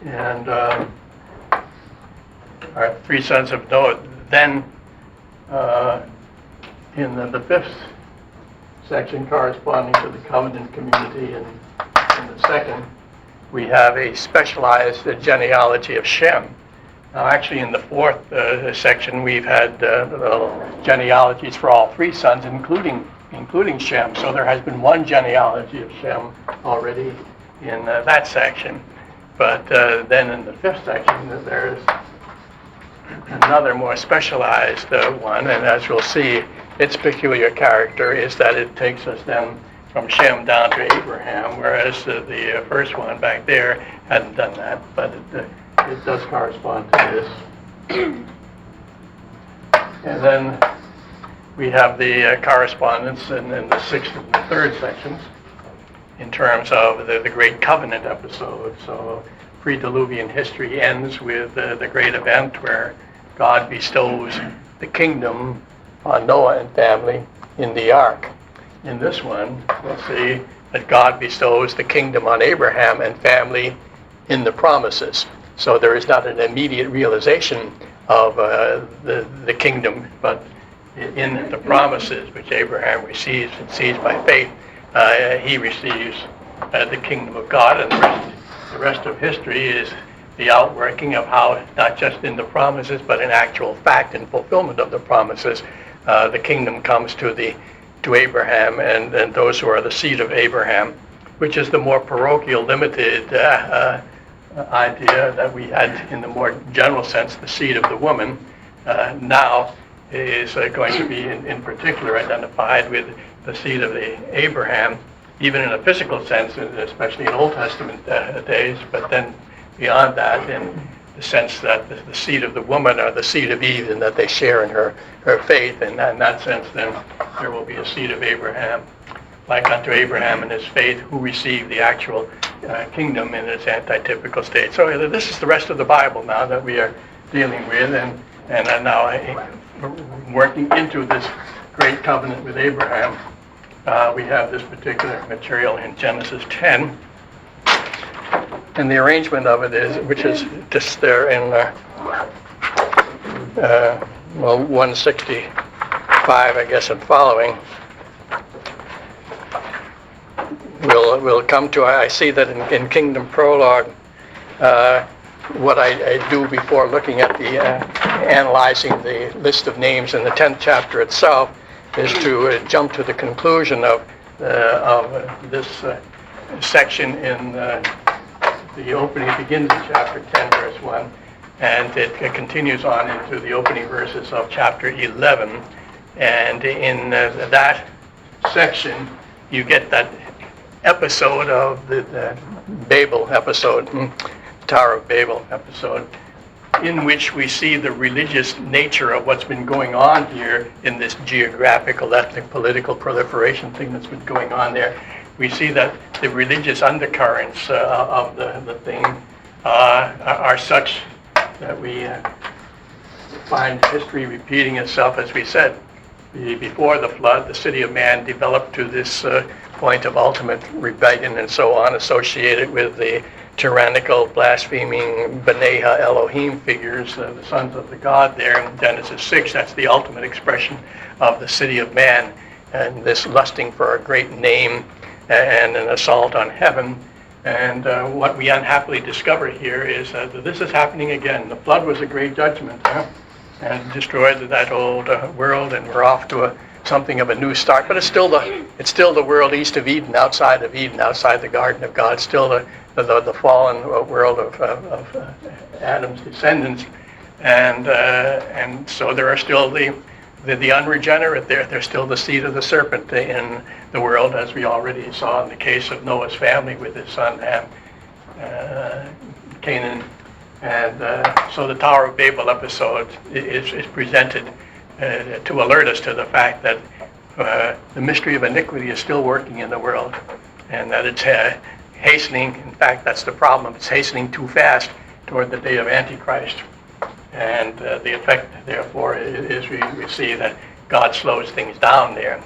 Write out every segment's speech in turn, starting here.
And our three sons of Noah. Then in the fifth section corresponding to the covenant community, and in the second, we have a specialized genealogy of Shem. Now, actually, in the fourth section, we've had genealogies for all three sons, including Shem. So there has been one genealogy of Shem already in that section. But then in the fifth section, there's another more specialized one, and as we'll see, its peculiar character is that it takes us then from Shem down to Abraham, whereas the first one back there hadn't done that, but it does correspond to this. And then we have the correspondence in the sixth and the third sections in terms of the Great Covenant episode. So pre-Diluvian history ends with the great event where God bestows the kingdom on Noah and family in the ark. In this one, we'll see that God bestows the kingdom on Abraham and family in the promises. So there is not an immediate realization of the kingdom, but in the promises which Abraham receives and sees by faith, he receives the kingdom of God, and the rest of history is the outworking of how, not just in the promises, but in actual fact and fulfillment of the promises, the kingdom comes to Abraham and those who are the seed of Abraham, which is the more parochial, limited idea that we had in the more general sense, the seed of the woman, now is going to be in particular identified with the seed of Abraham, even in a physical sense, especially in Old Testament days, but then beyond that, in the sense that the seed of the woman are the seed of Eve, and that they share in her faith, and in that sense then there will be a seed of Abraham, like unto Abraham in his faith, who received the actual kingdom in its antitypical state. So this is the rest of the Bible now that we are dealing with, and are now working into this great covenant with Abraham. We have this particular material in Genesis 10. And the arrangement of it is, which is just there in 165, I guess, and following. We'll come to. I see that in Kingdom Prologue, what I do before looking at the analyzing the list of names in the 10th chapter itself is to jump to the conclusion of this section in the opening. It begins in chapter 10, verse 1, and it continues on into the opening verses of chapter 11. And in that section, you get that episode of the Babel episode, Tower of Babel episode, in which we see the religious nature of what's been going on here in this geographical, ethnic, political proliferation thing that's been going on there. We see that the religious undercurrents of the thing are such that we find history repeating itself. As we said, before the flood, the city of man developed to this point of ultimate rebellion and so on, associated with the tyrannical, blaspheming B'nai Elohim figures, the sons of the God there in Genesis 6. That's the ultimate expression of the city of man, and this lusting for a great name and an assault on heaven. And what we unhappily discover here is that this is happening again. The flood was a great judgment, and destroyed that old world, and we're off to something of a new start. But it's still the world east of Eden, outside the Garden of God. Still the fallen world of Adam's descendants, and so there are still the unregenerate there. There's still the seed of the serpent in the world, as we already saw in the case of Noah's family with his son Canaan. And so the Tower of Babel episode is presented to alert us to the fact that the mystery of iniquity is still working in the world, and that it's hastening. In fact, that's the problem. It's hastening too fast toward the day of Antichrist. And the effect, therefore, is we see that God slows things down there,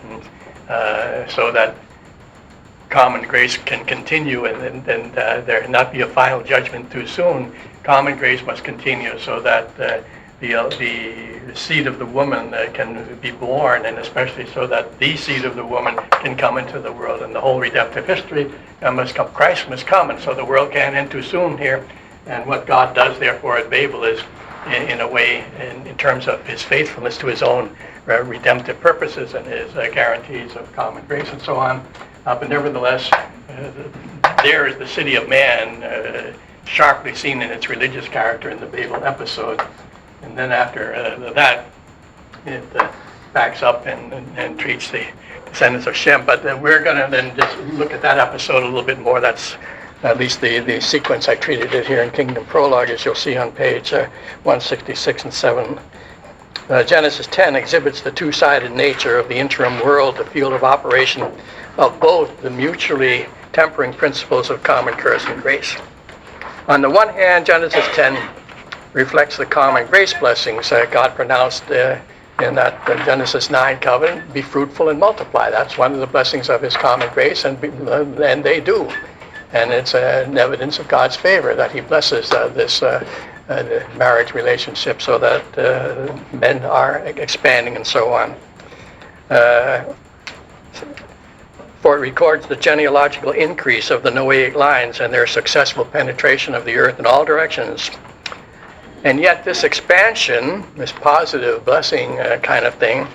so that common grace can continue and there not be a final judgment too soon. Common grace must continue so that the seed of the woman can be born, and especially so that the seed of the woman can come into the world. And the whole redemptive history must come. Christ must come, and so the world can't end too soon here. And what God does, therefore, at Babel is, in a way, in terms of his faithfulness to his own redemptive purposes and his guarantees of common grace and so on. But nevertheless, there is the city of man, sharply seen in its religious character in the Babel episode. And then after that, it backs up and treats the descendants of Shem. But we're going to then just look at that episode a little bit more. That's at least the sequence I treated it here in Kingdom Prologue, as you'll see on page 166 and 7. Genesis 10 exhibits the two-sided nature of the interim world, the field of operation of both the mutually tempering principles of common curse and grace. On the one hand, Genesis 10 reflects the common grace blessings God pronounced in that Genesis 9 covenant: be fruitful and multiply. That's one of the blessings of his common grace, and they do. And it's an evidence of God's favor that he blesses this marriage relationship so that men are expanding and so on. For it records the genealogical increase of the Noahic lines and their successful penetration of the earth in all directions. And yet this expansion, this positive blessing kind of thing,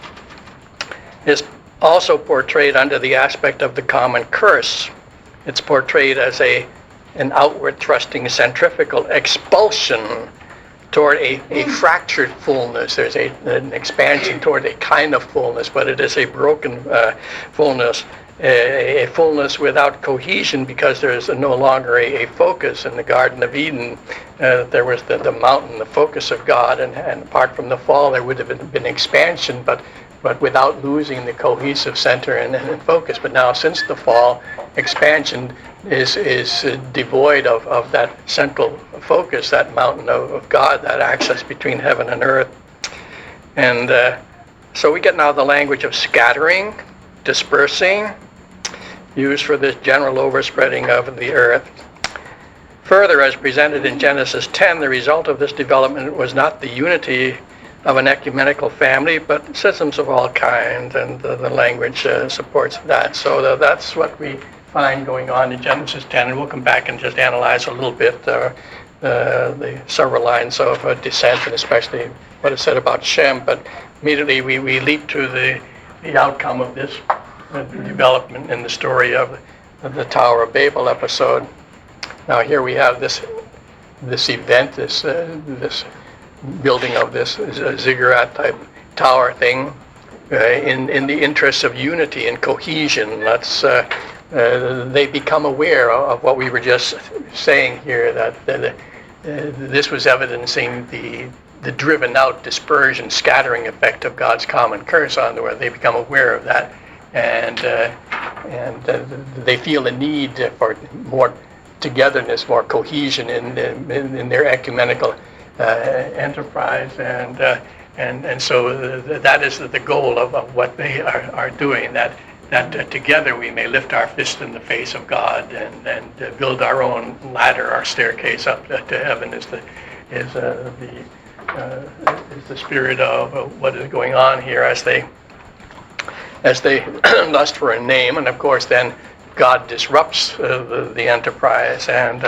is also portrayed under the aspect of the common curse. It's portrayed as an outward thrusting centrifugal expulsion toward a fractured fullness. There's an expansion toward a kind of fullness, but it is a broken fullness, a fullness without cohesion, because there's no longer a focus. In the Garden of Eden, there was the mountain, the focus of God, and apart from the fall, there would have been expansion, but without losing the cohesive center and focus. But now, since the fall, expansion is devoid of that central focus, that mountain of God, that access between heaven and earth. And so we get now the language of scattering, dispersing, used for this general overspreading of the earth. Further, as presented in Genesis 10, the result of this development was not the unity of an ecumenical family, but systems of all kinds, and the language supports that. So that's what we find going on in Genesis 10, and we'll come back and just analyze a little bit the several lines of descent, and especially what is said about Shem. But immediately we leap to the outcome of this development in the story of the Tower of Babel episode. Now here we have this event, this building of this ziggurat type tower thing in the interests of unity and cohesion. They become aware of what we were just saying here, that this was evidencing the driven out dispersion, scattering effect of God's common curse on the world. They become aware of that, and they feel a need for more togetherness, more cohesion in their ecumenical enterprise, and so that is the goal of what they are doing. That together we may lift our fist in the face of God and build our own ladder, our staircase up to heaven. Is the spirit of what is going on here as they lust for a name, and of course then God disrupts the enterprise, and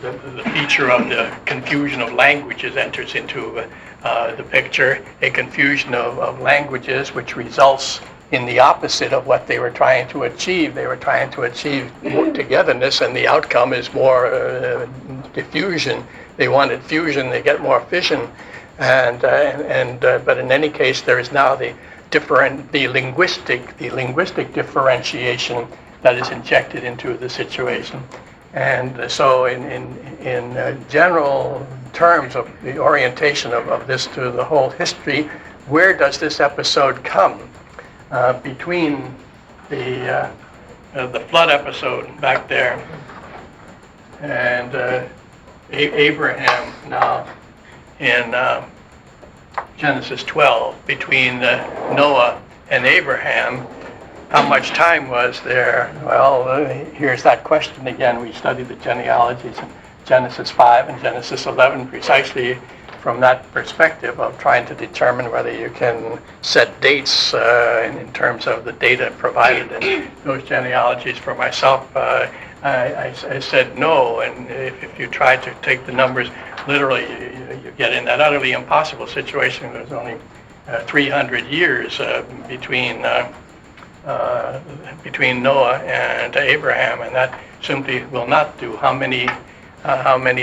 the feature of the confusion of languages enters into the picture, a confusion of languages which results in the opposite of what they were trying to achieve. They were trying to achieve more togetherness, and the outcome is more diffusion. They wanted fusion, they get more fission, but in any case, there is now the linguistic differentiation that is injected into the situation. And so in general terms of the orientation of this to the whole history, where does this episode come? Between the flood episode back there and Abraham now in Genesis 12, between Noah and Abraham, how much time was there? Well, here's that question again. We studied the genealogies in Genesis 5 and Genesis 11 precisely from that perspective of trying to determine whether you can set dates in terms of the data provided in those genealogies. For myself, I said no, and if you try to take the numbers literally, you get in that utterly impossible situation. There's only 300 years between Noah and Abraham, and that simply will not do. How many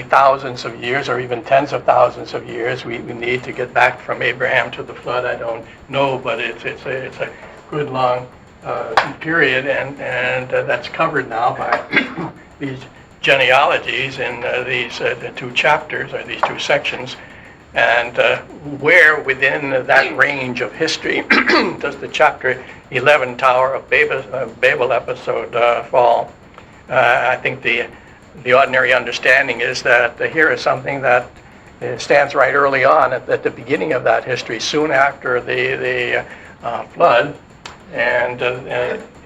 thousands of years, or even tens of thousands of years, we need to get back from Abraham to the flood, I don't know, but it's a good long period, and that's covered now by these genealogies in these two chapters, or these two sections. And where within that range of history does the chapter 11 Tower of Babel episode fall? I think the ordinary understanding is that here is something that stands right early on at the beginning of that history, soon after the flood. And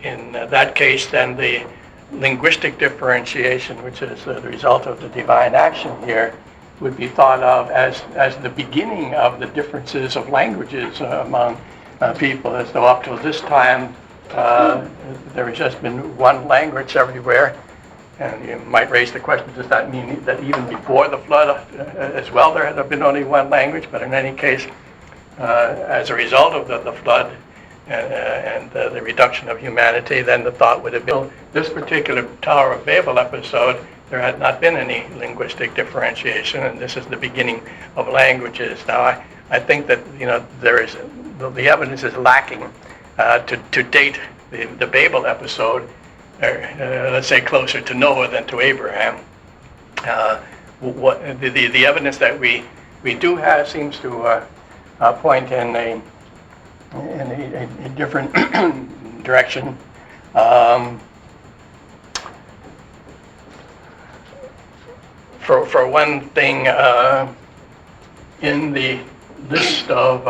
in that case, then the linguistic differentiation, which is the result of the divine action here, would be thought of as the beginning of the differences of languages among people, as though up till this time there has just been one language everywhere. And you might raise the question, does that mean that even before the flood as well there had been only one language? But in any case, as a result of the flood and the reduction of humanity, then the thought would have been, this particular Tower of Babel episode, there had not been any linguistic differentiation, and this is the beginning of languages. Now, I think that there is the evidence is lacking to date the Babel episode, let's say closer to Noah than to Abraham. The evidence that we do have seems to point in a different direction. For one thing, in the list of,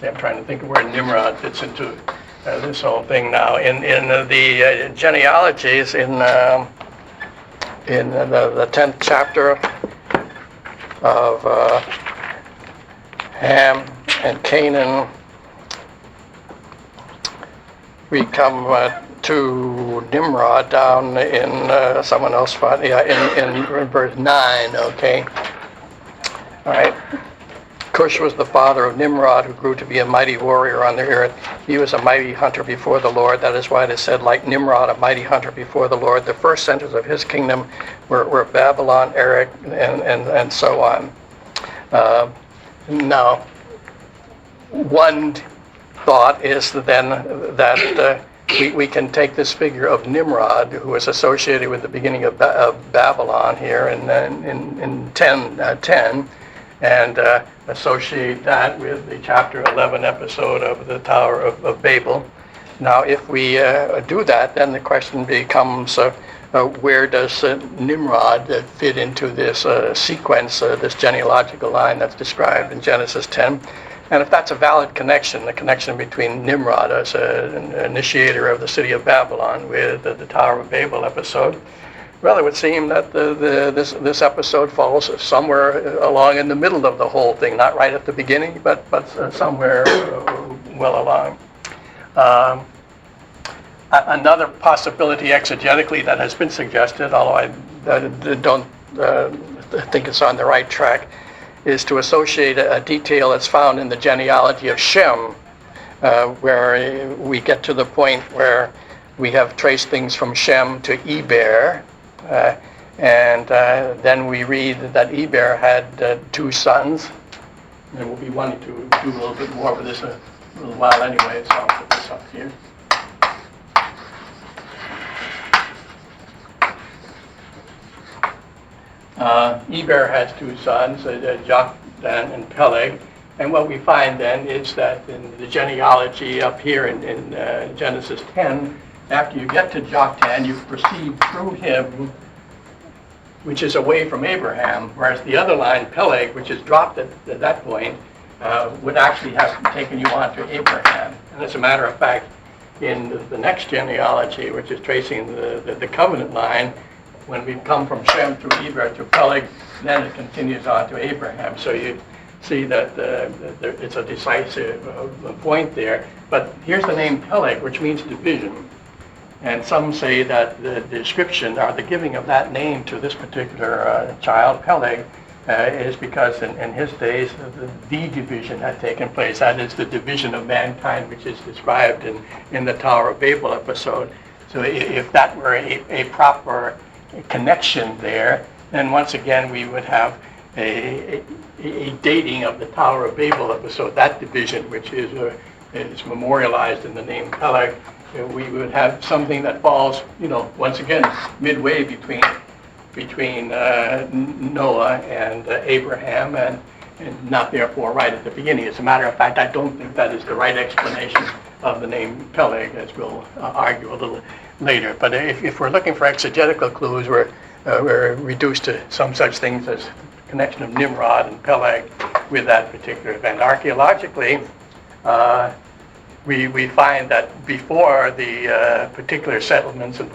I'm trying to think of where Nimrod fits into this whole thing now. In the genealogies, in the 10th chapter of Ham and Canaan, we come to Nimrod down in someone else found, in verse 9, okay? All right. Cush was the father of Nimrod, who grew to be a mighty warrior on the earth. He was a mighty hunter before the Lord. That is why it is said, like Nimrod, a mighty hunter before the Lord. The first centers of his kingdom were Babylon, Erech, and so on. Now, one thought is then that we can take this figure of Nimrod, who is associated with the beginning of Babylon here in 1010, and associate that with the chapter 11 episode of the Tower of Babel. Now, if we do that, then the question becomes, where does Nimrod fit into this sequence, this genealogical line that's described in Genesis 10? And if that's a valid connection, the connection between Nimrod as an initiator of the city of Babylon with the Tower of Babel episode, well, it would seem that this episode falls somewhere along in the middle of the whole thing, not right at the beginning, but somewhere well along. Another possibility exegetically that has been suggested, although I don't think it's on the right track, is to associate a detail that's found in the genealogy of Shem, where we get to the point where we have traced things from Shem to Eber, and then we read that Eber had 2 sons. And we'll be wanting to do a little bit more with this a little while anyway, so I'll put this up here. Eber has 2 sons, Joktan and Peleg, and what we find then is that in the genealogy up here in Genesis 10, after you get to Joktan, you proceed through him, which is away from Abraham, whereas the other line, Peleg, which is dropped at that point, would actually have taken you on to Abraham. And as a matter of fact, in the next genealogy, which is tracing the covenant line, when we come from Shem to Eber to Peleg, then it continues on to Abraham. So you see that it's a decisive point there. But here's the name Peleg, which means division. And some say that the description or the giving of that name to this particular child, Peleg, is because in his days the division had taken place. That is the division of mankind, which is described in the Tower of Babel episode. So if that were a proper connection there, then once again we would have a dating of the Tower of Babel episode, that division, which is memorialized in the name Peleg. We would have something that falls, once again, midway between Noah and Abraham, and not therefore right at the beginning. As a matter of fact, I don't think that is the right explanation of the name Peleg, as we'll argue a little later. But if we're looking for exegetical clues, we're reduced to some such things as the connection of Nimrod and Peleg with that particular event. Archaeologically, we find that before the particular settlements and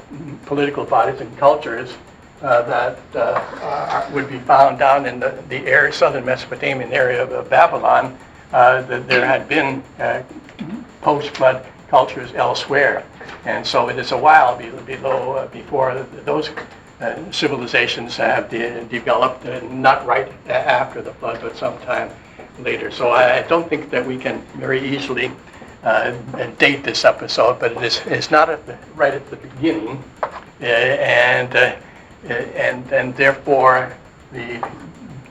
political bodies and cultures that would be found down in the area, southern Mesopotamian area of Babylon, there had been post-flood cultures elsewhere. And so it is a while before those civilizations have developed, not right after the flood, but sometime later. So I don't think that we can very easily date this episode, but it's not right at the beginning, and therefore the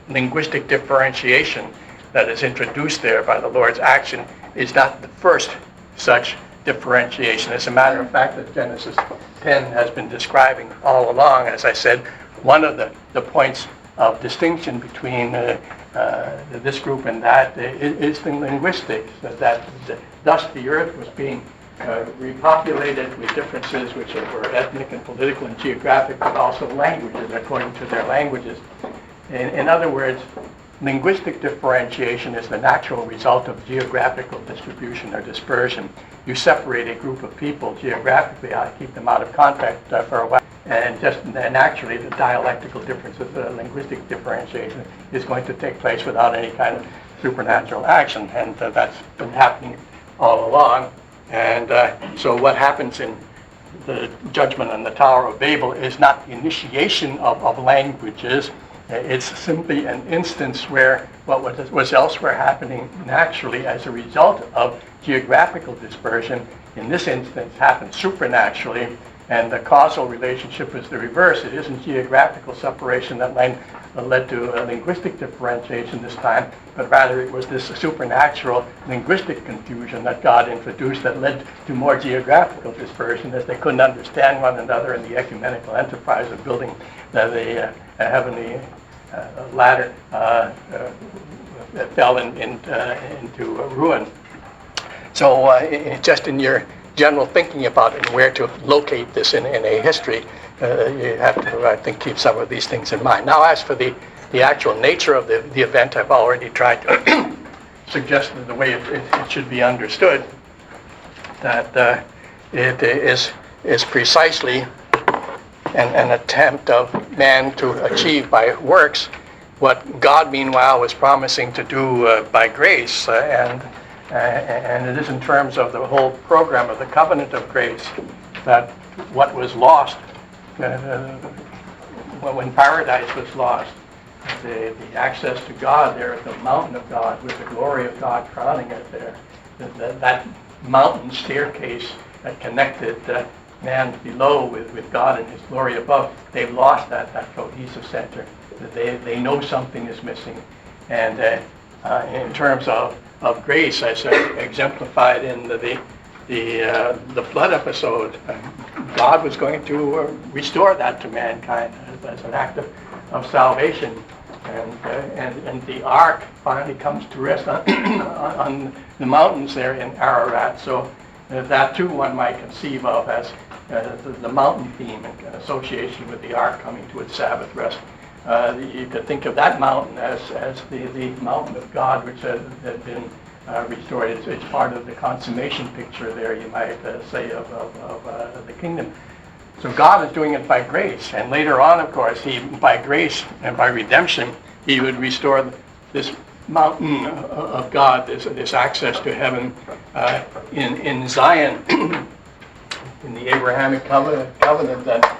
linguistic differentiation that is introduced there by the Lord's action is not the first such differentiation. As a matter of fact, that Genesis 10 has been describing all along, as I said, one of the points of distinction between this group and that is the linguistics, that thus the earth was being repopulated with differences which were ethnic and political and geographic, but also languages according to their languages. In other words, linguistic differentiation is the natural result of geographical distribution or dispersion. You separate a group of people geographically, keep them out of contact for a while, and naturally the dialectical differences, the linguistic differentiation is going to take place without any kind of supernatural action, and that's been happening all along. And so what happens in the judgment on the Tower of Babel is not the initiation of languages. It's simply an instance where what was elsewhere happening naturally as a result of geographical dispersion, in this instance happened supernaturally, and the causal relationship is the reverse. It isn't geographical separation that led to a linguistic differentiation this time, but rather it was this supernatural linguistic confusion that God introduced that led to more geographical dispersion, as they couldn't understand one another in the ecumenical enterprise of building the heavenly ladder fell into ruin. So just in your general thinking about it and where to locate this in a history, you have to, I think, keep some of these things in mind. Now, as for the actual nature of the event, I've already tried to suggest the way it should be understood, that it is precisely an attempt of man to achieve by works what God, meanwhile, was promising to do by grace, and it is in terms of the whole program of the covenant of grace that what was lost when paradise was lost, the access to God there at the mountain of God with the glory of God crowning it there, that mountain staircase that connected man below with God and his glory above, they've lost that cohesive center. They know something is missing. And in terms of grace, as exemplified in the flood episode, God was going to restore that to mankind as an act of salvation. And the ark finally comes to rest on the mountains there in Ararat. So that too one might conceive of as the mountain theme in association with the ark coming to its Sabbath rest. You could think of that mountain as the mountain of God, which had been restored. It's part of the consummation picture there, you might say, of the kingdom. So God is doing it by grace. And later on, of course, by grace and by redemption, he would restore this mountain of God, this access to heaven in Zion, in the Abrahamic covenant, that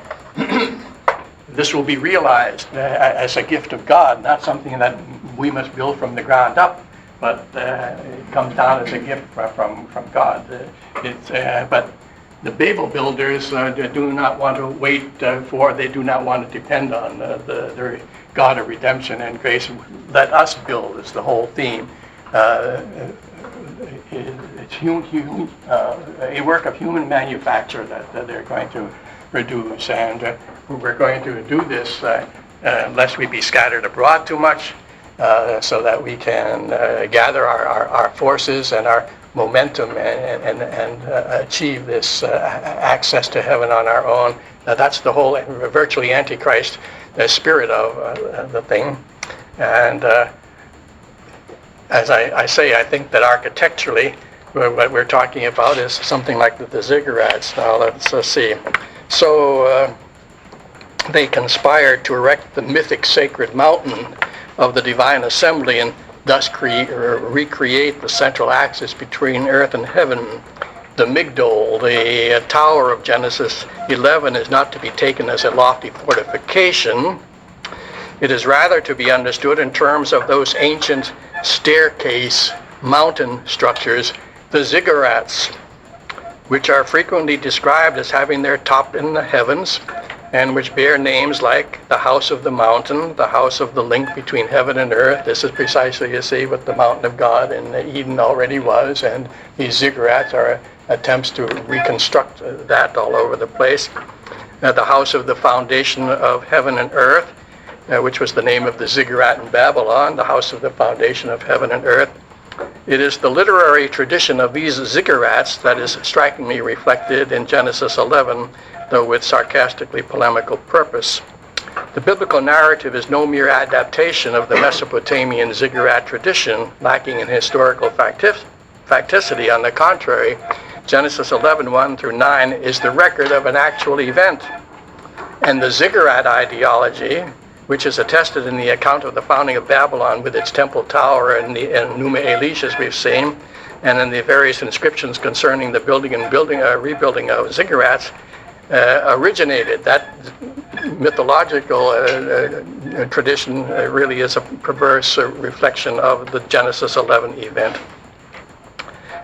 this will be realized as a gift of God, not something that we must build from the ground up, but it comes down as a gift from God. But the Babel builders do not want to wait they do not want to depend on the God of redemption and grace. Let us build is the whole theme. It's a work of human manufacture that they're going to produce, and we're going to do this lest we be scattered abroad too much, so that we can gather our forces and our momentum and achieve this access to heaven on our own. That's the whole virtually Antichrist spirit of the thing. And as I say, I think that architecturally, what we're talking about is something like the ziggurats. Now let's see. So they conspired to erect the mythic sacred mountain of the divine assembly and thus recreate the central axis between earth and heaven. The Migdol, the Tower of Genesis 11, is not to be taken as a lofty fortification. It is rather to be understood in terms of those ancient staircase mountain structures, the ziggurats, which are frequently described as having their top in the heavens, and which bear names like the house of the mountain, the house of the link between heaven and earth. This is precisely, you see, what the mountain of God in Eden already was, and these ziggurats are attempts to reconstruct that all over the place. The house of the foundation of heaven and earth, which was the name of the ziggurat in Babylon, the house of the foundation of heaven and earth. It is the literary tradition of these ziggurats that is strikingly reflected in Genesis 11, though with sarcastically polemical purpose. The biblical narrative is no mere adaptation of the Mesopotamian ziggurat tradition, lacking in historical facticity. On the contrary, Genesis 11, 1 through 9 is the record of an actual event. And the ziggurat ideology, which is attested in the account of the founding of Babylon with its temple tower and Numa Elish, as we've seen, and in the various inscriptions concerning the building and rebuilding of ziggurats, originated. That mythological tradition really is a perverse reflection of the Genesis 11 event.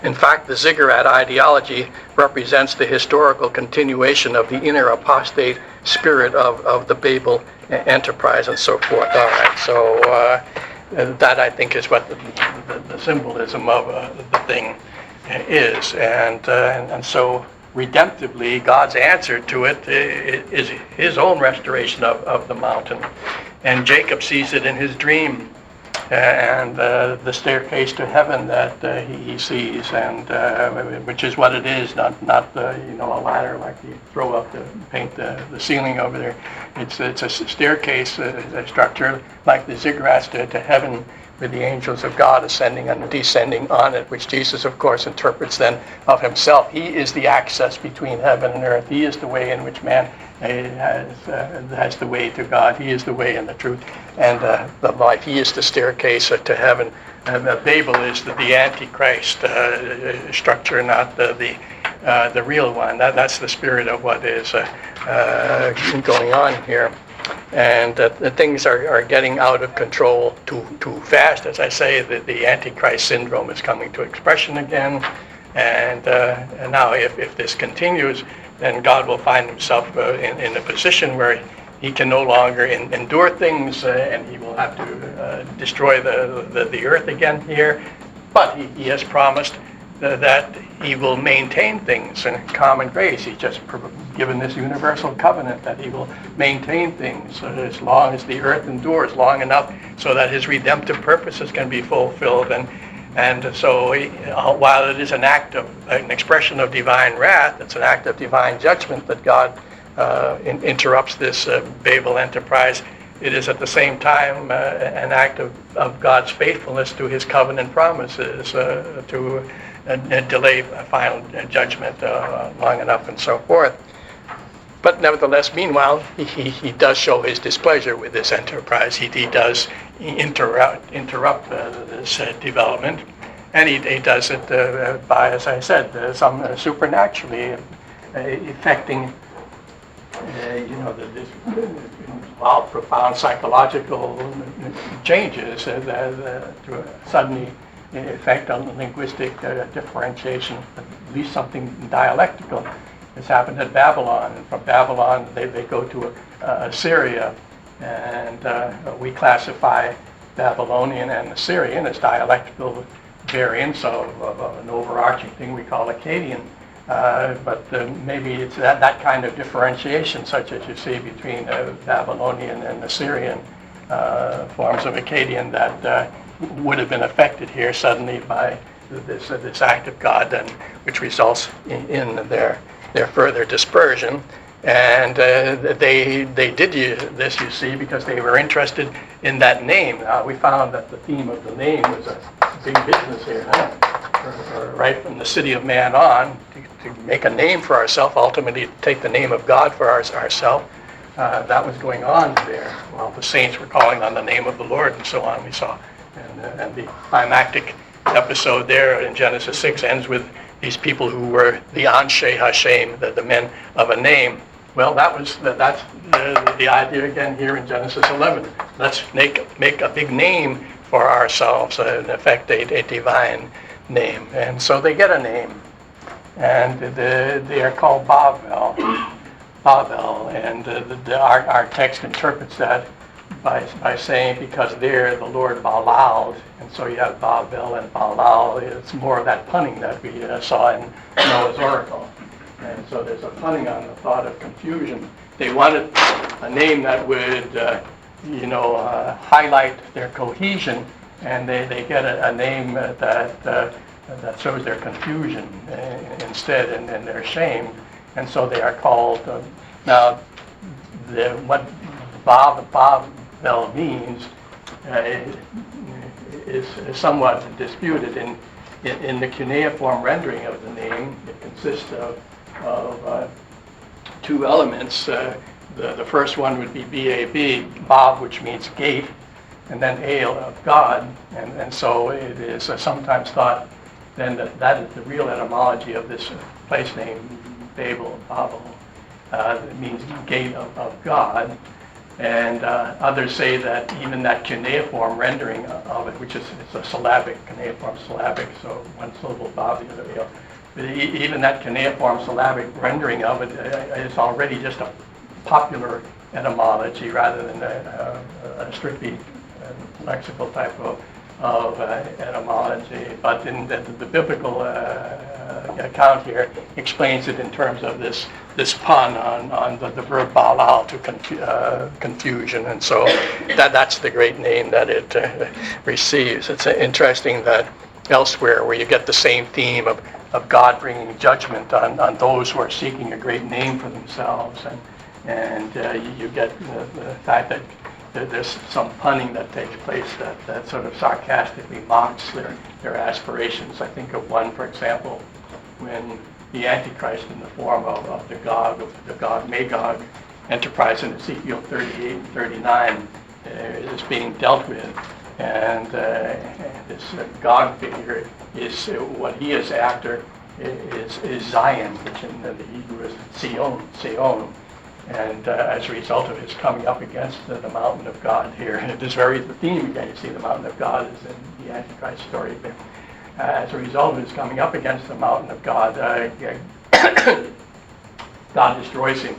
In fact, the ziggurat ideology represents the historical continuation of the inner apostate spirit of the Babel enterprise and so forth. All right, so that I think is what the symbolism of the thing is, and so redemptively, God's answer to it is his own restoration of the mountain, and Jacob sees it in his dream, and the staircase to heaven that he sees, and which is what it is, not a ladder like you throw up to paint the ceiling over there. It's a staircase, a structure like the ziggurats to heaven, with the angels of God ascending and descending on it, which Jesus, of course, interprets then of himself. He is the access between heaven and earth. He is the way in which man has the way to God. He is the way and the truth and the life. He is the staircase to heaven. And Babel is the Antichrist structure, not the real one. That's the spirit of what is going on here. And things are getting out of control too fast. As I say, the Antichrist syndrome is coming to expression again. And now if this continues, then God will find himself in a position where he can no longer endure things, and he will have to destroy the earth again here. But he has promised that he will maintain things in common grace. He's just given this universal covenant that he will maintain things as long as the earth endures long enough so that his redemptive purposes can be fulfilled. And so while it is an expression of divine wrath, it's an act of divine judgment that God interrupts this Babel enterprise. it is at the same time an act of God's faithfulness to his covenant promises to delay final judgment long enough and so forth. But nevertheless, meanwhile, he does show his displeasure with this enterprise. He does interrupt this development, and he does it by, as I said, some supernaturally affecting, this profound psychological changes to suddenly effect on linguistic differentiation, at least something dialectical. This happened at Babylon, and from Babylon they go to Assyria, and we classify Babylonian and Assyrian as dialectical variants of an overarching thing we call Akkadian. But maybe it's that kind of differentiation, such as you see between Babylonian and Assyrian forms of Akkadian, that would have been affected here suddenly by this act of God, and which results in their further dispersion. And they did this, you see, because they were interested in that name. We found that the theme of the name was a big business here, right from the city of man on, to make a name for ourselves, ultimately take the name of God for ourselves. That was going on there. Well, the saints were calling on the name of the Lord and so on, we saw. And the climactic episode there in Genesis 6 ends with these people who were the Anshe Hashem, the men of a name. Well, that's the idea again here in Genesis 11. Let's make a big name for ourselves, in effect a divine name. And so they get a name, and they are called Bavel, and our text interprets that by saying, because there the Lord Baalal, and so you have Bavel and Baalal. It's more of that punning that we saw in Noah's Oracle. And so there's a punning on the thought of confusion. They wanted a name that would, highlight their cohesion, and they get a name that shows their confusion instead, and their shame. And so they are called, now, what Bavel means is somewhat disputed. In the cuneiform rendering of the name, it consists of two elements. The first one would be B-A-B, Bob, which means gate, and then Ale of God. And so it is sometimes thought then that is the real etymology of this place name, Babel, Bavel. It means gate of God. And others say that even that cuneiform rendering of it, which is it's a syllabic, cuneiform syllabic, so one syllable Bob, the other Ale. But even that cuneiform syllabic rendering of it is already just a popular etymology rather than a strictly lexical type of etymology. But in the biblical account here explains it in terms of this pun on the verb balal, to confusion, and so that's the great name that it receives. It's interesting that elsewhere where you get the same theme of God bringing judgment on those who are seeking a great name for themselves, and you get the fact that there's some punning that takes place that sort of sarcastically mocks their aspirations. I think of one, for example, when the Antichrist in the form of the god Magog enterprise in Ezekiel 38 and 39 is being dealt with. And this God figure is what he is after is Zion, which in the Hebrew is Sion. And as a result of his coming up against the mountain of God here, and it is the theme again. You see, the mountain of God is in the Antichrist story. But as a result of his coming up against the mountain of God, God destroys him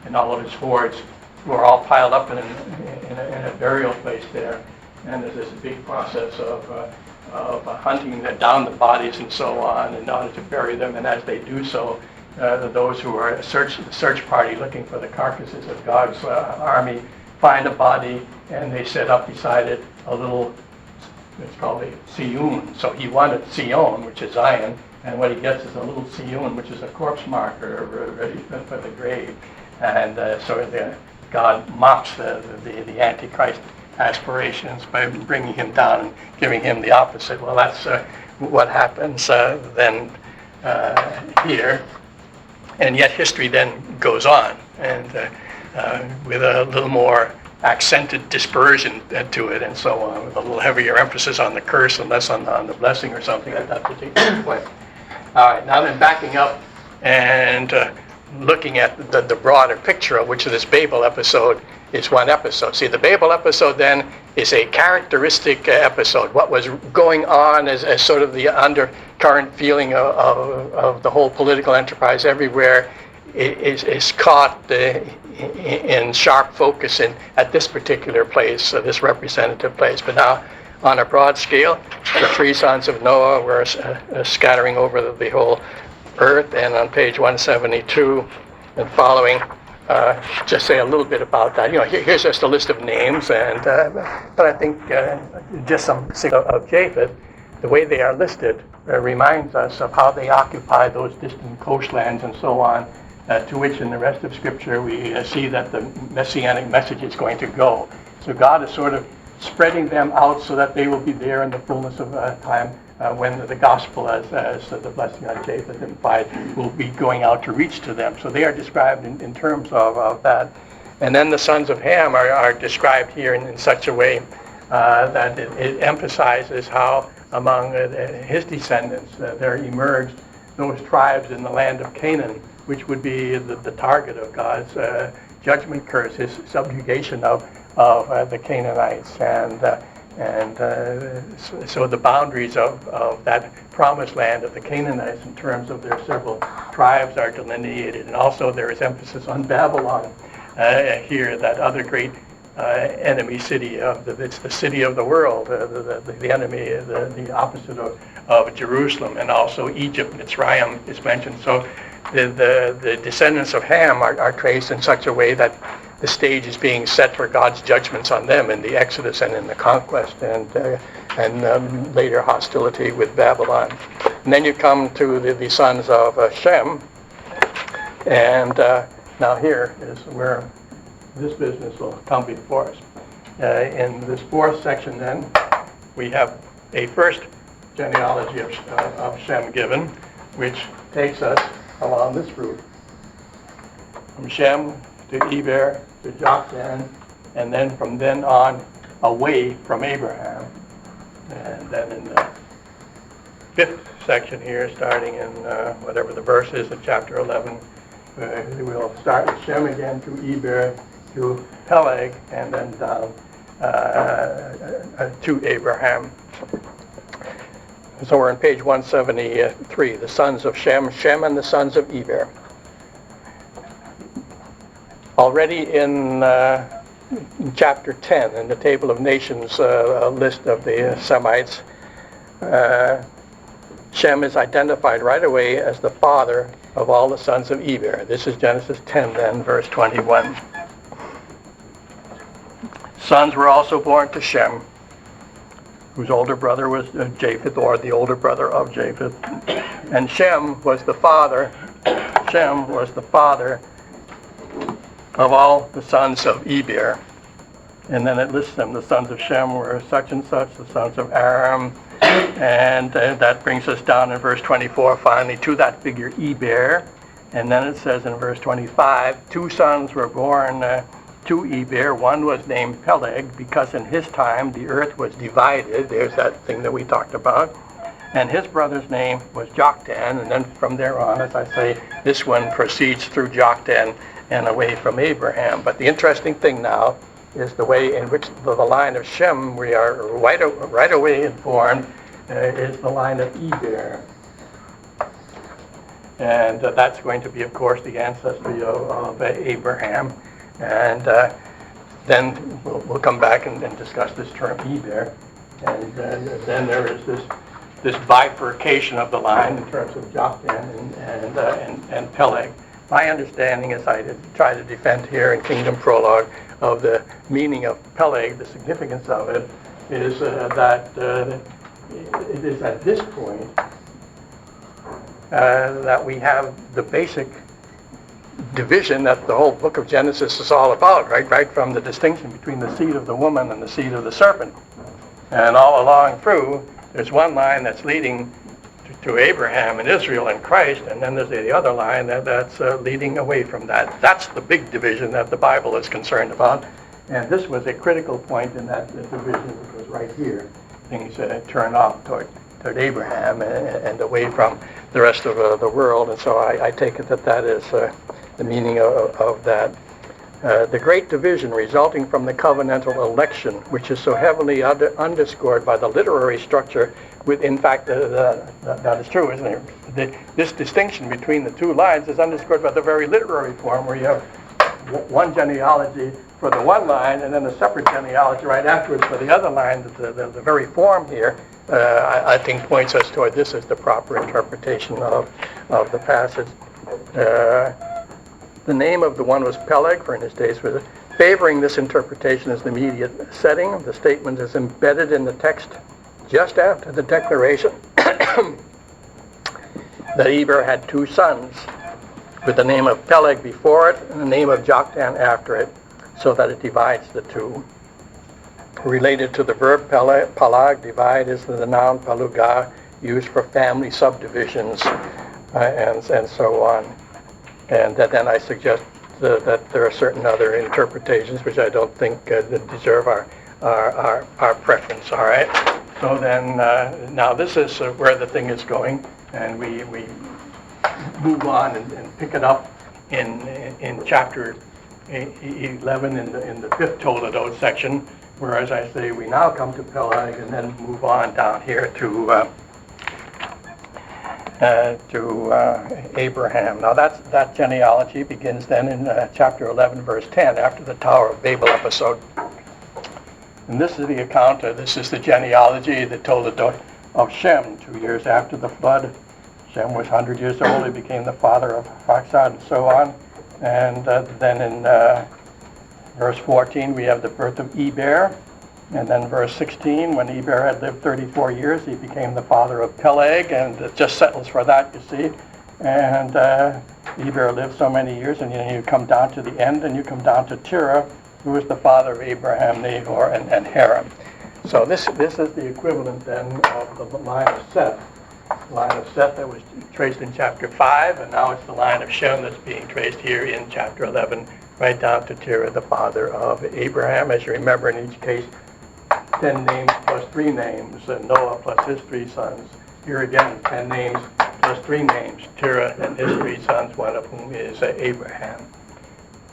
and all of his hordes, who are all piled up in a burial place there. And there's this big process of hunting down the bodies and so on in order to bury them. And as they do so, those who are the search party looking for the carcasses of God's army find a body, and they set up beside it a little, it's called a Siyun. So he wanted Sion, which is Zion, and what he gets is a little Siyun, which is a corpse marker ready for the grave. And so God mocks the Antichrist aspirations by bringing him down and giving him the opposite. Well, that's what happens then here. And yet history then goes on, and with a little more accented dispersion to it and so on, with a little heavier emphasis on the curse and less on the blessing or something at that particular point. All right, now then backing up and looking at the broader picture of which this Babel episode is one episode. See, the Babel episode then is a characteristic episode. What was going on as sort of the undercurrent feeling of the whole political enterprise everywhere is caught in sharp focus at this particular place, this representative place. But now, on a broad scale, the three sons of Noah were scattering over the whole earth, and on page 172 and following, just say a little bit about that. Here's just a list of names, and but I think just some of Japheth, the way they are listed, reminds us of how they occupy those distant coastlands and so on, to which in the rest of Scripture we see that the messianic message is going to go. So God is sort of spreading them out so that they will be there in the fullness of time when the gospel, as the blessing on Japheth implied, will be going out to reach to them. So they are described in terms of that. And then the sons of Ham are described here in such a way that it emphasizes how among his descendants there emerged those tribes in the land of Canaan, which would be the target of God's judgment curse, his subjugation of the Canaanites. So the boundaries of that promised land of the Canaanites in terms of their several tribes are delineated. And also there is emphasis on Babylon here, that other great enemy city. It's the city of the world, the enemy, the opposite of Jerusalem. And also Egypt, Mitzrayim is mentioned. So the descendants of Ham are traced in such a way that the stage is being set for God's judgments on them in the Exodus and in the conquest and later hostility with Babylon. And then you come to the sons of Shem, and now here is where this business will come before us. In this fourth section then, we have a first genealogy of Shem given, which takes us along this route, from Shem to Eber to Joktan, and then from then on away from Abraham. And then in the fifth section here, starting in whatever the verse is of chapter 11, we'll start with Shem again to Eber to Peleg, and then down to Abraham. So we're on page 173, the sons of Shem, Shem and the sons of Eber. Already in chapter 10, in the Table of Nations list of the Semites, Shem is identified right away as the father of all the sons of Eber. This is Genesis 10 then, verse 21. Sons were also born to Shem, whose older brother was Japheth, or the older brother of Japheth. And Shem was the father of all the sons of Eber. And then it lists them. The sons of Shem were such and such, the sons of Aram. And that brings us down in verse 24, finally, to that figure Eber. And then it says in verse 25, two sons were born to Eber. One was named Peleg, because in his time the earth was divided. There's that thing that we talked about. And his brother's name was Joktan. And then from there on, as I say, this one proceeds through Joktan and away from Abraham. But the interesting thing now is the way in which the line of Shem, we are right away informed, is the line of Eber. And that's going to be, of course, the ancestry of Abraham. And then we'll come back and discuss this term Eber. And then there is this bifurcation of the line in terms of Joktan and Peleg. My understanding, as I try to defend here in Kingdom Prologue, of the meaning of Peleg, the significance of it, is that it is at this point that we have the basic division that the whole book of Genesis is all about, right from the distinction between the seed of the woman and the seed of the serpent. And all along through, there's one line that's leading to Abraham and Israel and Christ, and then there's the other line that's leading away from that. That's the big division that the Bible is concerned about. And this was a critical point in that division, which was right here. Things turned off toward Abraham and away from the rest of the world. And so I take it that is the meaning of that. The great division resulting from the covenantal election, which is so heavily underscored by the literary structure, in fact, that is true, isn't it? This distinction between the two lines is underscored by the very literary form, where you have one genealogy for the one line and then a separate genealogy right afterwards for the other line. The very form here, I think, points us toward this as the proper interpretation of the passage. The name of the one was Peleg, for in his days was favoring this interpretation as the immediate setting. The statement is embedded in the text just after the declaration that Eber had two sons, with the name of Peleg before it and the name of Joktan after it, so that it divides the two. Related to the verb palag, divide, is the noun paluga, used for family subdivisions, and so on. And then I suggest that there are certain other interpretations which I don't think deserve our preference. All right. So then, now this is where the thing is going, and we move on and pick it up in chapter 11 in the fifth Toledot section, where, as I say, we now come to Peleg and then move on down here to Abraham. Now that genealogy begins then in chapter 11, verse 10, after the Tower of Babel episode. And this is the account, this is the genealogy, the Toledot of Shem, 2 years after the flood. Shem was 100 years old. He became the father of Arphaxad and so on. And then in verse 14, we have the birth of Eber. And then verse 16, when Eber had lived 34 years, he became the father of Peleg, and it just settles for that, you see. And Eber lived so many years, and you come down to the end, and you come down to Terah, who was the father of Abraham, Nahor, and Haran. So this is the equivalent then of the line of Seth. The line of Seth that was traced in chapter 5, and now it's the line of Shem that's being traced here in chapter 11, right down to Terah, the father of Abraham. As you remember, in each case, 10 names plus 3 names, Noah plus his 3 sons. Here again, 10 names plus 3 names, Terah and his 3 sons, one of whom is Abraham.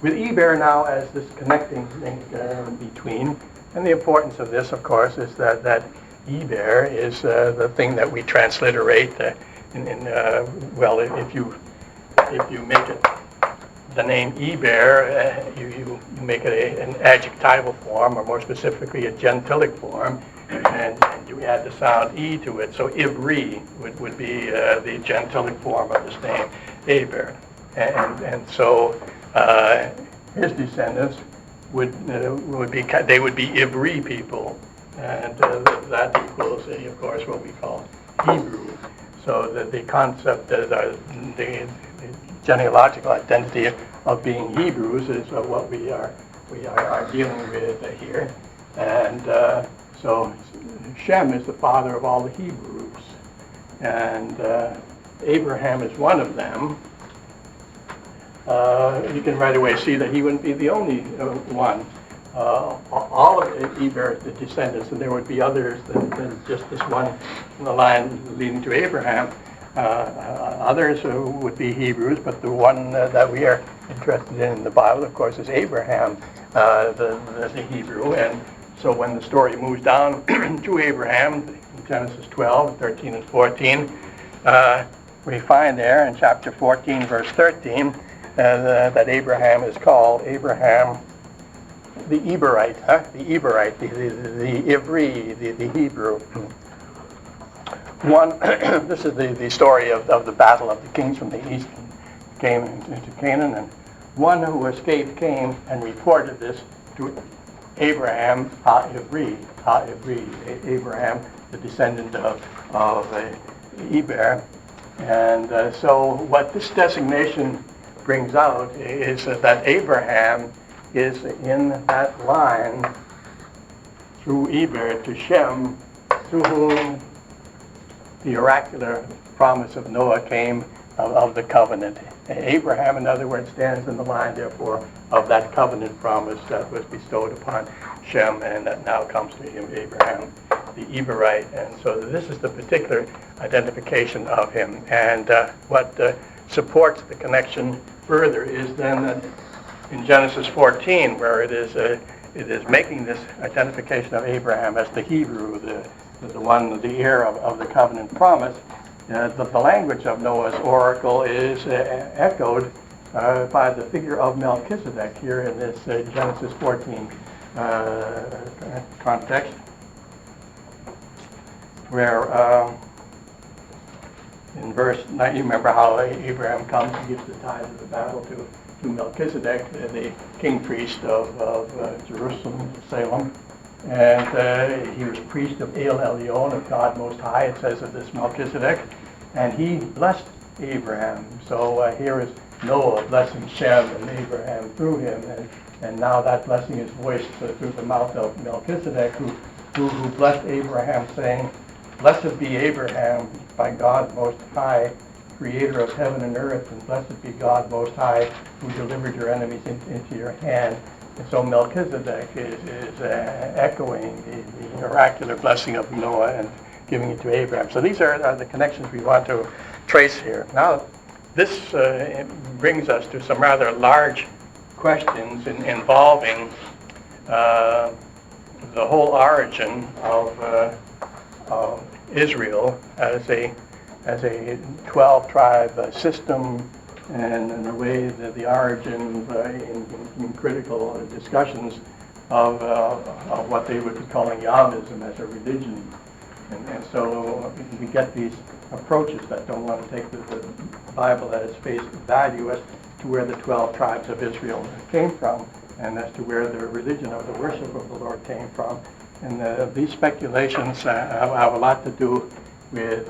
With Eber now as this connecting link between, and the importance of this, of course, is that Eber is the thing that we transliterate well, if you make it the name Eber, you make it an adjectival form, or more specifically a gentilic form, and you add the sound E to it. So Ivri would be the gentilic form of this name, Eber. And so his descendants would be Ivri people, and that equals, of course, what we call Hebrew. So the concept that the genealogical identity of being Hebrews is what we are dealing with here. And so Shem is the father of all the Hebrews, and Abraham is one of them. You can right away see that he wouldn't be the only one. All of Eber, the descendants, and there would be others than just this one in the line leading to Abraham. Others would be Hebrews, but the one that we are interested in the Bible, of course, is Abraham, the Hebrew. And so when the story moves down to Abraham, in Genesis 12, 13, and 14, we find there in chapter 14, verse 13, that Abraham is called Abraham the Eberite, the Eberite, the Ivri, the Hebrew. One, this is the story of the battle of the kings from the east came into Canaan, and one who escaped came and reported this to Abraham, Ivri, Abraham, the descendant of Eber. And so what this designation brings out is that Abraham is in that line through Eber to Shem, through whom the oracular promise of Noah came of the covenant. Abraham, in other words, stands in the line, therefore, of that covenant promise that was bestowed upon Shem and that now comes to him, Abraham, the Eberite. And so this is the particular identification of him. And what supports the connection further is then that in Genesis 14, where it is making this identification of Abraham as the Hebrew, the heir of the covenant promise. The language of Noah's oracle is echoed by the figure of Melchizedek here in this Genesis 14 context, where in verse 9, you remember how Abraham comes and gives the tithe of the battle to Melchizedek, the king priest of Jerusalem, Salem. And he was priest of El Elyon, of God Most High, it says of this Melchizedek. And he blessed Abraham. So here is Noah blessing Shem and Abraham through him. And now that blessing is voiced through the mouth of Melchizedek, who blessed Abraham, saying, "Blessed be Abraham by God Most High, creator of heaven and earth, and blessed be God Most High, who delivered your enemies into your hand." And so Melchizedek is echoing the oracular blessing of Noah and giving it to Abraham. So these are the connections we want to trace here. Now, this brings us to some rather large questions involving the whole origin of Israel as a 12-tribe system, and in a way the origins in critical discussions of what they would be calling Yahwism as a religion. And so we get these approaches that don't want to take the Bible at its face value as to where the 12 tribes of Israel came from, and as to where the religion of the worship of the Lord came from. And these speculations have a lot to do with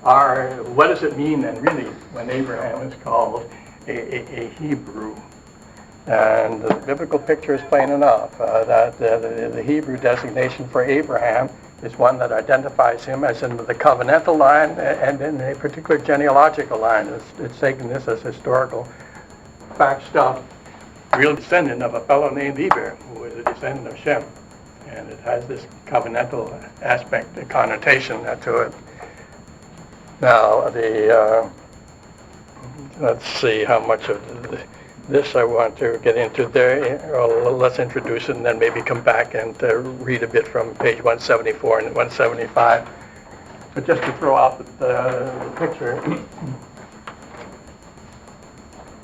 what does it mean then really when Abraham is called a Hebrew? And the biblical picture is plain enough that the Hebrew designation for Abraham is one that identifies him as in the covenantal line and in a particular genealogical line. It's taking this as historical fact stuff, real descendant of a fellow named Eber, who is a descendant of Shem. And it has this covenantal aspect and connotation to it. Now, let's see how much of this I want to get into there. Well, let's introduce it and then maybe come back and read a bit from page 174 and 175. But just to throw out the picture,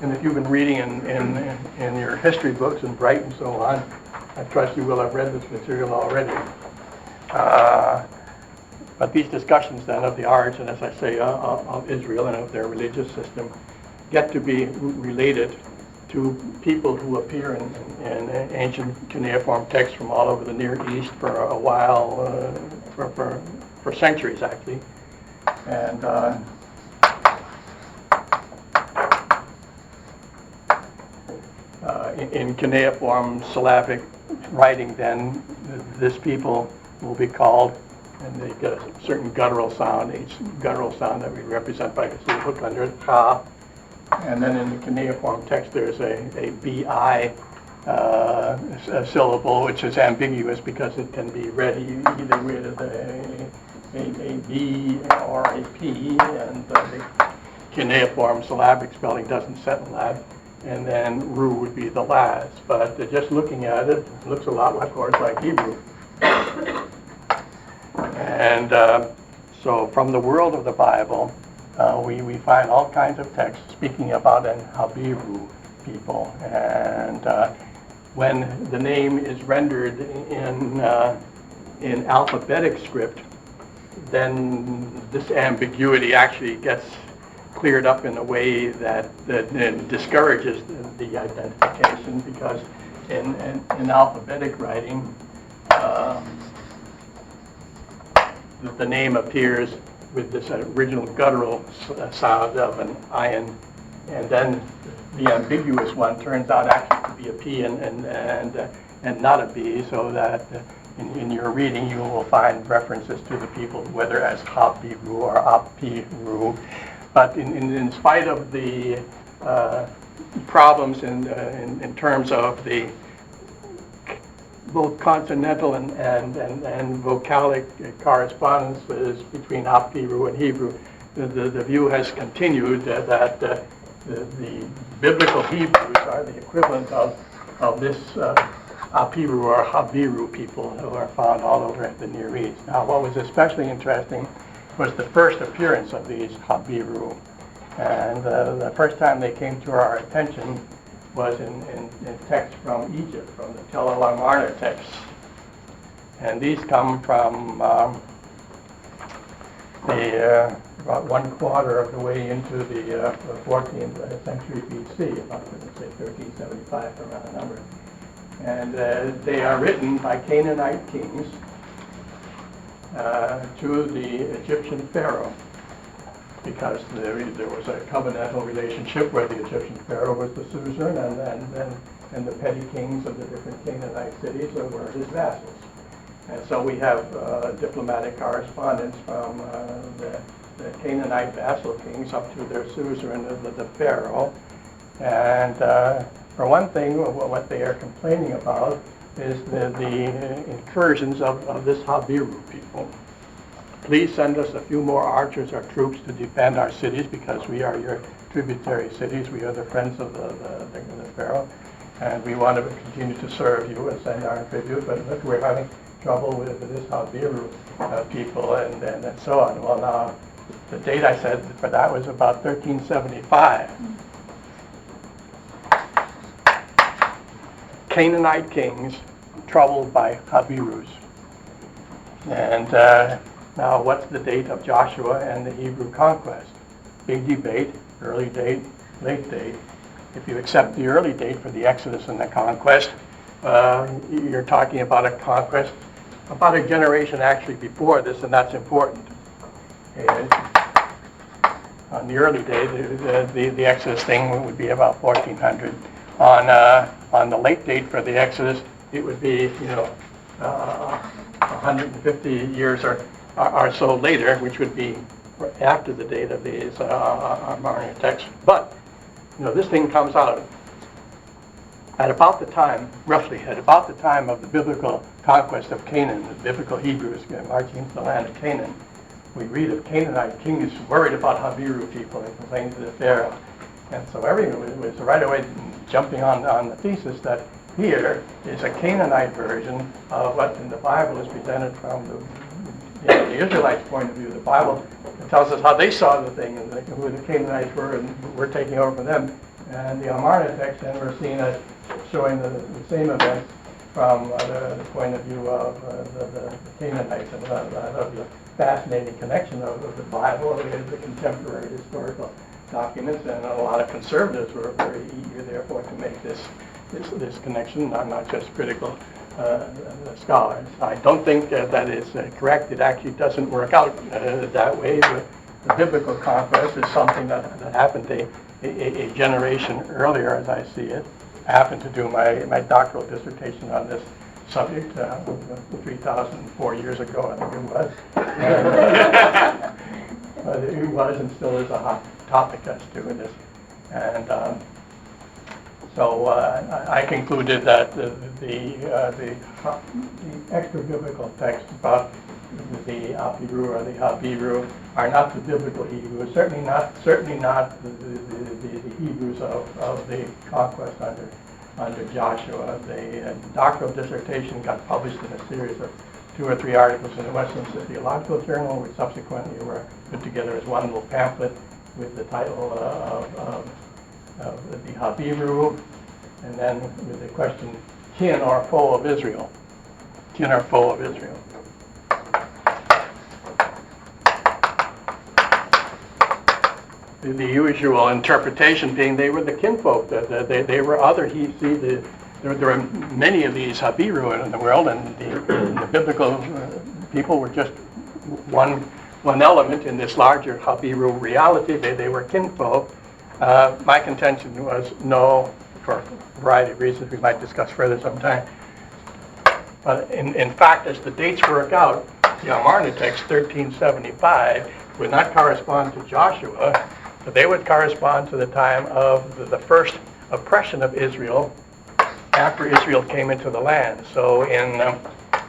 and if you've been reading in your history books and Bright and so on, I trust you will have read this material already. But these discussions then of the origin, as I say, of Israel and of their religious system get to be related to people who appear in ancient cuneiform texts from all over the Near East for a while, for centuries actually. And in cuneiform Slavic writing then, this people will be called, and they get a certain guttural sound, each guttural sound that we represent by this little hook under it, ha. And then in the cuneiform text there's a bi a syllable, which is ambiguous because it can be read either with a B or a P, and the cuneiform syllabic spelling doesn't set in that. And then Ru would be the last. But just looking at it, it looks a lot, of course, like Hebrew. And so from the world of the Bible, we find all kinds of texts speaking about an Habiru people. And when the name is rendered in alphabetic script, then this ambiguity actually gets cleared up in a way that discourages the identification, because in alphabetic writing, the name appears with this original guttural sound of an ayin and then the ambiguous one turns out actually to be a P and not a B, so that in your reading you will find references to the people, whether as Hapiru or Hapiru. But in spite of the problems in terms of the both consonantal and vocalic correspondences between Hapiru and Hebrew, the view has continued that the biblical Hebrews are the equivalent of this Hapiru or Habiru people who are found all over the Near East. Now, what was especially interesting was the first appearance of these Habiru. And the first time they came to our attention was in texts from Egypt, from the Tel El Amarna texts. And these come from about 1/4 of the way into the 14th century BC, about, let's say, 1375, around the number. And they are written by Canaanite kings to the Egyptian pharaoh, because there was a covenantal relationship where the Egyptian pharaoh was the suzerain, and the petty kings of the different Canaanite cities were his vassals. And so we have diplomatic correspondence from the Canaanite vassal kings up to their suzerain, the pharaoh. And for one thing, what they are complaining about is the incursions of this Habiru people. Please send us a few more archers or troops to defend our cities, because we are your tributary cities. We are the friends of the pharaoh, and we want to continue to serve you and send our tribute. But look, we're having trouble with this Habiru people and so on. Well, now, the date I said for that was about 1375. Canaanite kings troubled by Habirus. And now, what's the date of Joshua and the Hebrew conquest? Big debate, early date, late date. If you accept the early date for the Exodus and the conquest, you're talking about a conquest about a generation actually before this, and that's important. And on the early date, the Exodus thing would be about 1400. On the late date for the Exodus, it would be 150 years or so later, which would be after the date of these Amarna texts. But this thing comes out at about the time, roughly at about the time of the biblical conquest of Canaan, the biblical Hebrews marching into the land of Canaan. We read of Canaanite kings worried about Habiru people and complaining to the Pharaoh. And so everyone was right away jumping on the thesis that here is a Canaanite version of what in the Bible is presented from the Israelites' point of view. The Bible tells us how they saw the thing and who the Canaanites were, and we're taking over from them. And the Amarna text, then we're seeing as showing the same events from the point of view of the Canaanites. And I love the fascinating connection of the Bible with the contemporary historical documents, and a lot of conservatives were very eager, therefore, to make this connection, not just critical scholars. I don't think that is correct. It actually doesn't work out that way. The biblical conquest is something that happened a generation earlier, as I see it. I happened to do my doctoral dissertation on this subject 3,004 years ago, I think it was. But it was and still is a hot topic as to this. And so I concluded that the extra biblical texts about the Hapiru or the Habiru are not the biblical Hebrews, certainly not the Hebrews of the conquest under Joshua. The doctoral dissertation got published in a series of 2 or 3 articles in the Westminster Theological Journal, which subsequently were put together as one little pamphlet with the title of the Habiru, and then with the question, kin or foe of Israel? Kin or foe of Israel? The usual interpretation being they were the kinfolk, they were other. There were many of these Habiru in the world, and the biblical people were just one element in this larger Habiru reality. They were kinfolk, My contention was no, for a variety of reasons we might discuss further sometime. But in fact, as the dates work out, the Amarna text 1375 would not correspond to Joshua, but they would correspond to the time of the first oppression of Israel after Israel came into the land. So in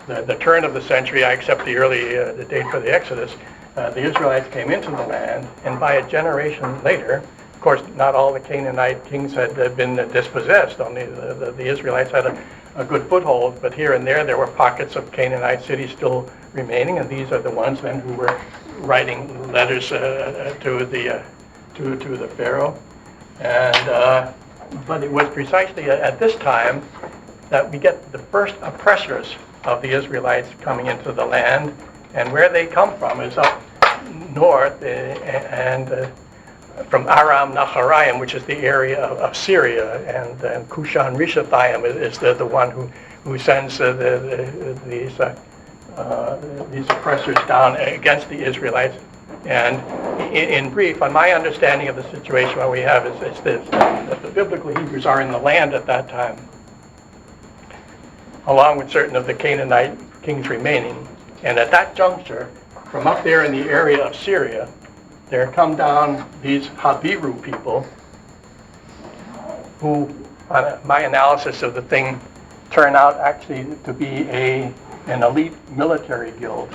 the turn of the century, I accept the date for the Exodus, the Israelites came into the land, and by a generation later, of course, not all the Canaanite kings had been dispossessed. Only the Israelites had a good foothold, but here and there were pockets of Canaanite cities still remaining, and these are the ones then who were writing letters to the Pharaoh. And but it was precisely at this time that we get the first oppressors of the Israelites coming into the land, and where they come from is up north and from Aram Naharaim, which is the area of Syria, and Kushan Rishathaim is the one who sends these oppressors down against the Israelites. And in brief, on my understanding of the situation, what we have is this, that the biblical Hebrews are in the land at that time, along with certain of the Canaanite kings remaining. And at that juncture, from up there in the area of Syria, there come down these Habiru people who, on my analysis of the thing, turn out actually to be an elite military guild.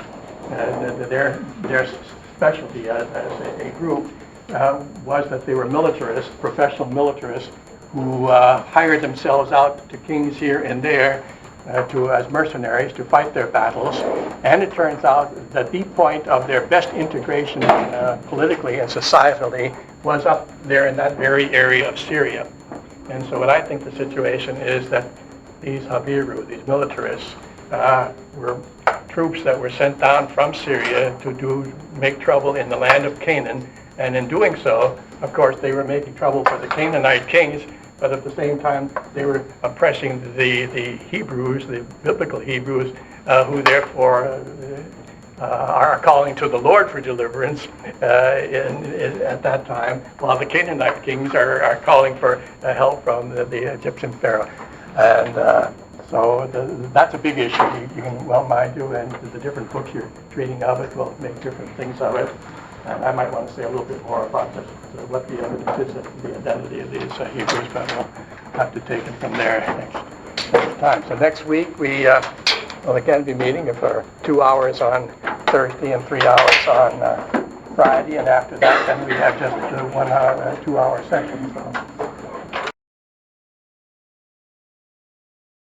Their specialty as a group was that they were militarists, professional militarists, who hired themselves out to kings here and there as mercenaries to fight their battles. And it turns out that the point of their best integration politically and societally was up there in that very area of Syria. And so what I think the situation is that these Habiru, these militarists, were troops that were sent down from Syria to make trouble in the land of Canaan. And in doing so, of course, they were making trouble for the Canaanite kings, but at the same time, they were oppressing the Hebrews, the biblical Hebrews, who therefore are calling to the Lord for deliverance at that time, while the Canaanite kings are calling for help from the Egyptian Pharaoh. And so that's a big issue. You can well mind you, and the different books you're treating of it will make different things of it. And I might want to say a little bit more about what the evidence is of the identity of these Hebrews, but we'll have to take it from there next time. So next week we will again be meeting for 2 hours on Thursday and 3 hours on Friday, and after that then we have just 1 hour, 2 hour sessions. So